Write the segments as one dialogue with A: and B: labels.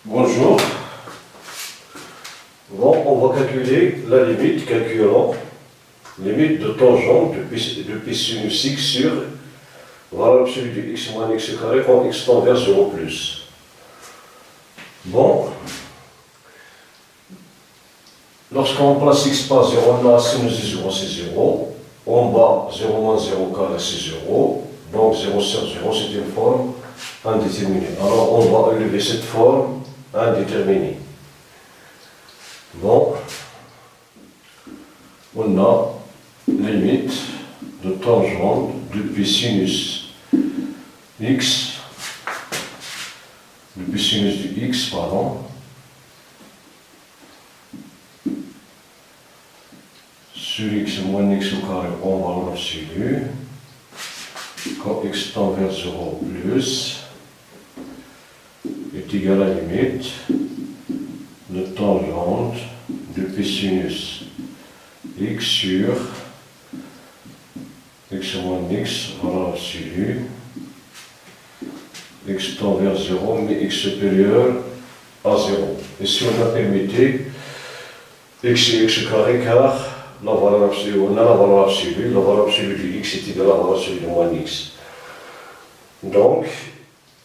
A: Bonjour. Bon, on va calculer la limite, calculant limite de tangente depuis sinus x sur valeur absolue de x moins x carré quand x tend vers 0 plus. Bon, lorsqu'on place x par 0, on a sinus de 0, c'est 0. En bas, 0 moins 0 carré, c'est 0. Donc 0 sur 0, c'est une forme indéterminée. Alors on va élever cette forme indéterminée. Bon, on a limite de tangente depuis sinus x, depuis sinus de x, pardon, sur x moins x au carré en valeur absolue, quand x tend vers 0 plus, est égal à la limite de tangente depuis sinus x sur x moins x, valeur absolue, x tend vers 0, mais x supérieur à 0. Et si on a permuté x et x carré, car la valeur absolue, on a la valeur absolue de x est égale à la valeur absolue de moins x. Donc,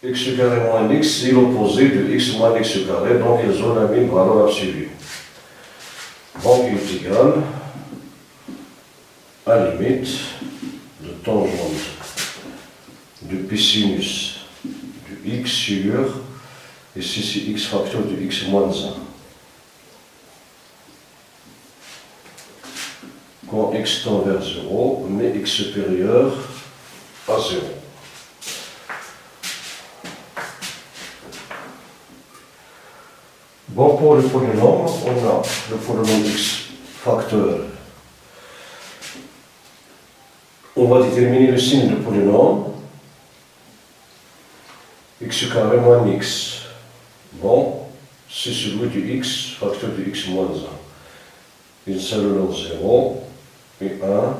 A: x carré moins x, c'est l'opposé de x moins x carré, donc ils ont la même valeur absolue. Donc, il est égal à la limite de tangente depuis sinus de x sur, ici c'est x facteur de x moins 1. Quand x tend vers 0, mais x supérieur à 0. Bon, pour le polynôme, on a le polynôme x facteur. On va déterminer le signe du polynôme x carré moins x. Bon, c'est celui du x facteur de x moins 1. Il s'annule 0 et 1.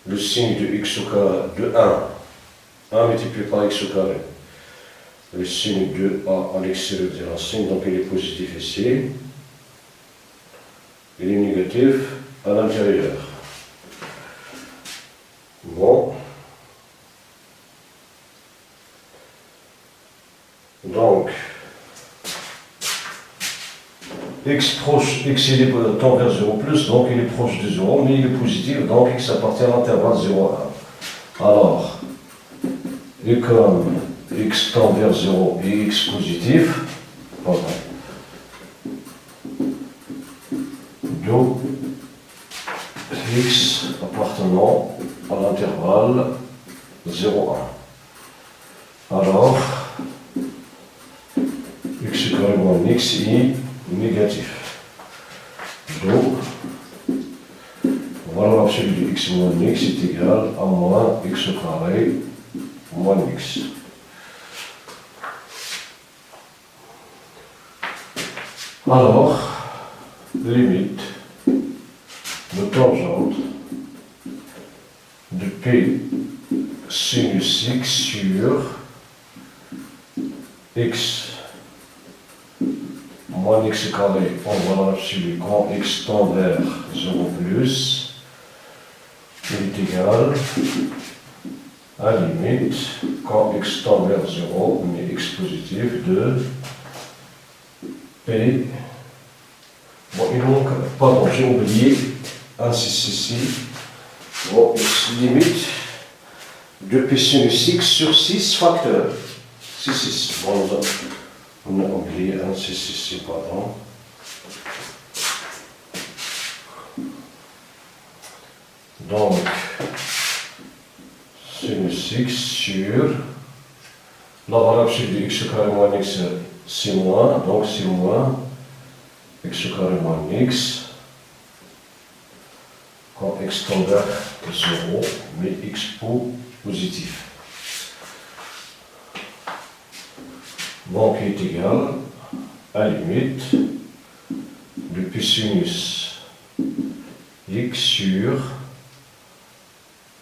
A: Le signe de x au carré de 1 multiplié par x au carré. Le signe de a à l'extérieur des racines, donc il est positif ici. Il est négatif à l'intérieur. Bon. Donc, x il est tend vers 0 plus, donc il est proche de 0, mais il est positif, donc x appartient à l'intervalle 0 à 1. Alors, et comme x tend vers 0 et x positif, pardon, d'où x appartenant à l'intervalle 0, 1. Alors, x carré moins x est négatif. Donc, valeur absolue de x moins x est égale à moins x carré moins x. Alors, limite de tangente de P sinus x sur x moins x carré en valeur absolue quand x tend vers 0 plus, il est égal à la limite quand x tend vers 0, mais x positif de P. Bon, il manque, pardon, j'ai oublié un 6 ici. Bon, x limite de P sinus x sur 6 facteurs. 6. Bon, on a oublié un 6 ici, pardon. Donc, sinus x sur la valeur absolue de x carré moins x, c'est moins, donc c'est moins x carré moins x, quand x tend vers 0, mais x positif. Donc, il est égal à la limite depuis sinus x sur,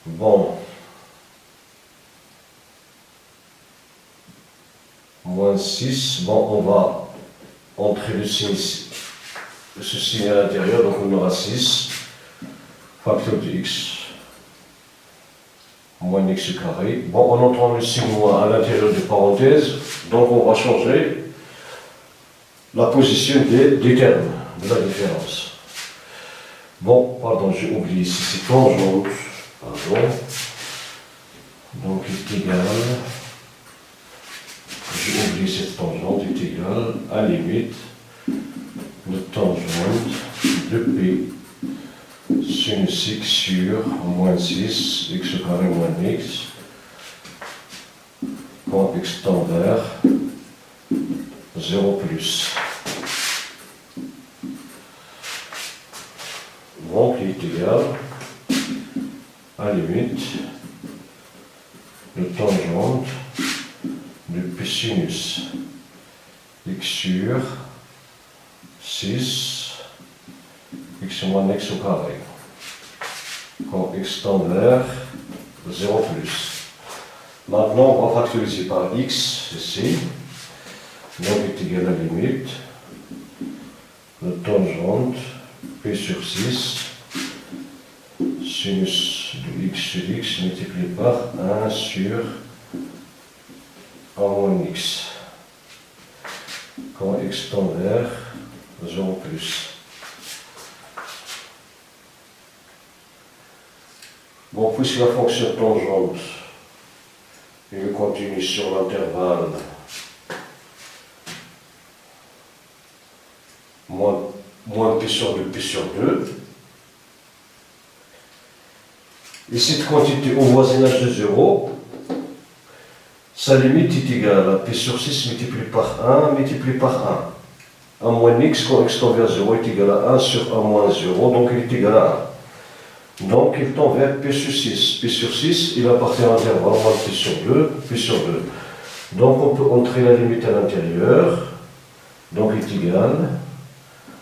A: bon, moins 6. Bon, on va entrer le signe ici. Ce signe à l'intérieur, donc on aura 6. Facteur de x moins x carré. Bon, on entend le signe moins à l'intérieur des parenthèses, donc on va changer la position des termes, de la différence. Bon, pardon, j'ai oublié ici, c'est tangente, pardon. Donc est égal, j'ai oublié cette tangente, est égal à la limite de tangente de P sinus x sur moins 6, x carré moins x, quand x tend vers 0 plus. Donc il est égal à la limite de tangente de P sinus x sur 6 x moins x au carré, quand x tend vers 0 plus. Maintenant, on va factoriser par x ici, donc est égal à la limite de tangente P sur 6 sinus de x sur x multiplié par 1 sur 1 moins x, quand x tend vers 0 plus. Bon, puisque la fonction tangente est continue sur l'intervalle moins p sur 2, p sur 2, et cette quantité au voisinage de 0, sa limite est égale à p sur 6 multiplié par 1 multiplié par 1. 1 moins x quand x tend vers 0 est égal à 1 sur 1 moins 0, donc il est égal à 1. Donc il tend vers P sur 6. P sur 6, il appartient à l'intervalle moins P sur 2, P sur 2. Donc on peut entrer la limite à l'intérieur. Donc il est égal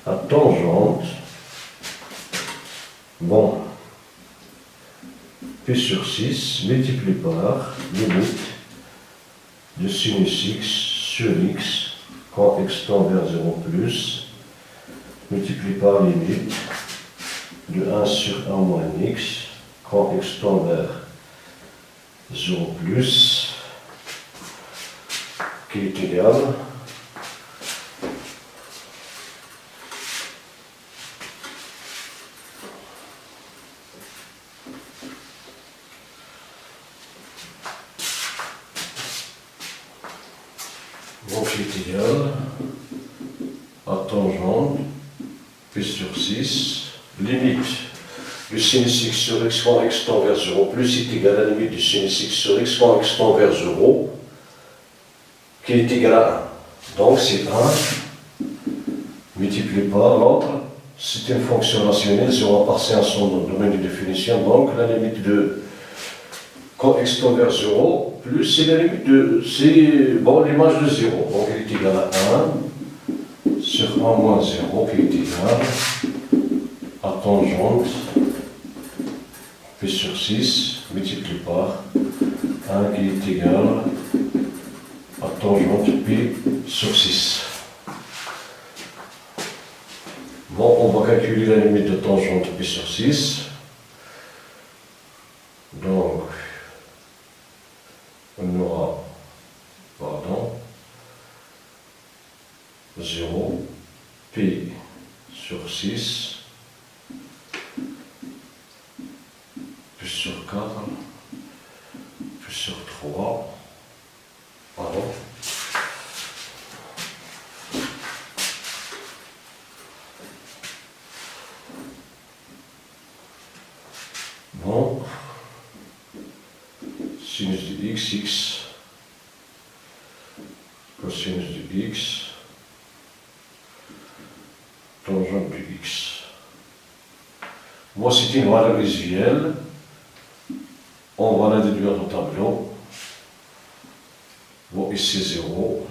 A: à tangente. Bon, P sur 6 multiplié par limite de sinus x sur x quand x tend vers 0 plus, multiplié par limite de 1 sur 1 moins x, quand x tend vers 0 plus, qui est égal à tangente P sur 6 limite du sinus x sur x quand x tend vers 0 plus est égal à la limite du sinus x sur x quand x tend vers 0 qui est égal à 1. Donc c'est 1 multiplié par l'autre, c'est une fonction rationnelle, 0 appartient à son domaine de définition, donc la limite de quand x tend vers 0 plus c'est la limite de, c'est bon, l'image de 0, donc elle est égale à 1 sur 1 moins 0 qui est égal à tangente P sur 6 multiplié par 1 qui est égal à tangente P sur 6. Bon, on va calculer la limite de tangente P sur 6. Donc, on aura, 0, P sur 6, plus sur 4, plus sur 3, bon, sinus de x, cosinus de x, tangente de x. Moi, c'est une valeur visuelle. On va la déduire au tableau. Bon, ici 0,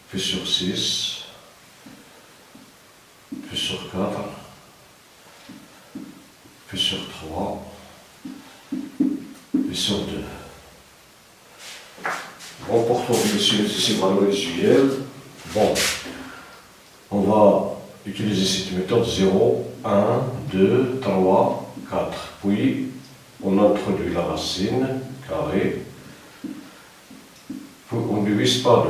A: puis sur 6, puis sur 4, puis sur 3, puis sur 2. Emportons les sinus ici valeur usuelle. Bon, on va utiliser cette méthode 0, 1, 2, 3, 4. Puis, on introduit la racine carrée. Puis, on divise par 2.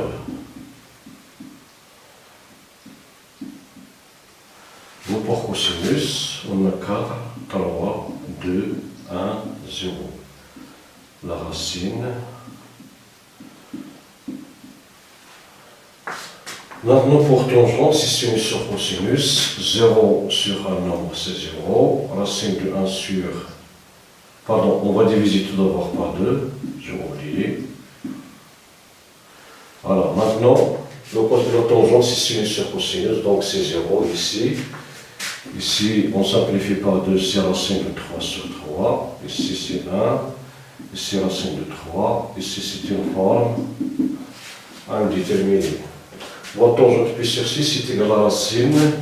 A: Bon, pour cosinus, on a 4, 3, 2, 1, 0. La racine. Maintenant, pour tangente, si sinus sur cosinus, 0 sur un nombre, c'est 0. Racine de 1 sur... Pardon, on va diviser tout d'abord par 2. J'ai oublié. Alors, maintenant, la tangente, c'est sinus sur cosinus, donc c'est 0 ici. Ici, on simplifie par 2, c'est racine de 3 sur 3. Ici, c'est 1. Ici, racine de 3. Ici, c'est une forme indéterminée. Votre tangente pi sur 6 est égal à la racine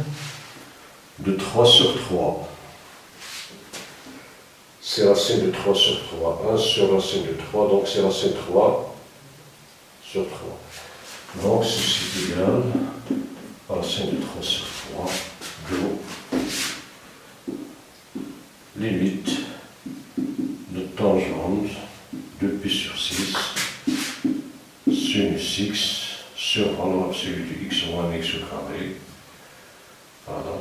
A: de 3 sur 3. C'est racine de 3 sur 3. 1 sur racine de 3, donc c'est racine de 3 sur 3. Donc ceci est égal à racine de 3 sur 3 de limite de tangente de pi sur 6 sinus x sur valeur absolue de x moins x au carré. Pardon.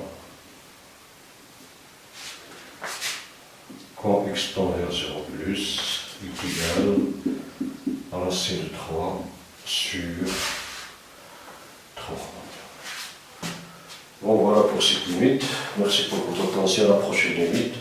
A: Quand x tend vers 0 plus est égal à racine de 3 sur 3. Bon, voilà pour cette limite. Merci pour votre attention. À la prochaine limite.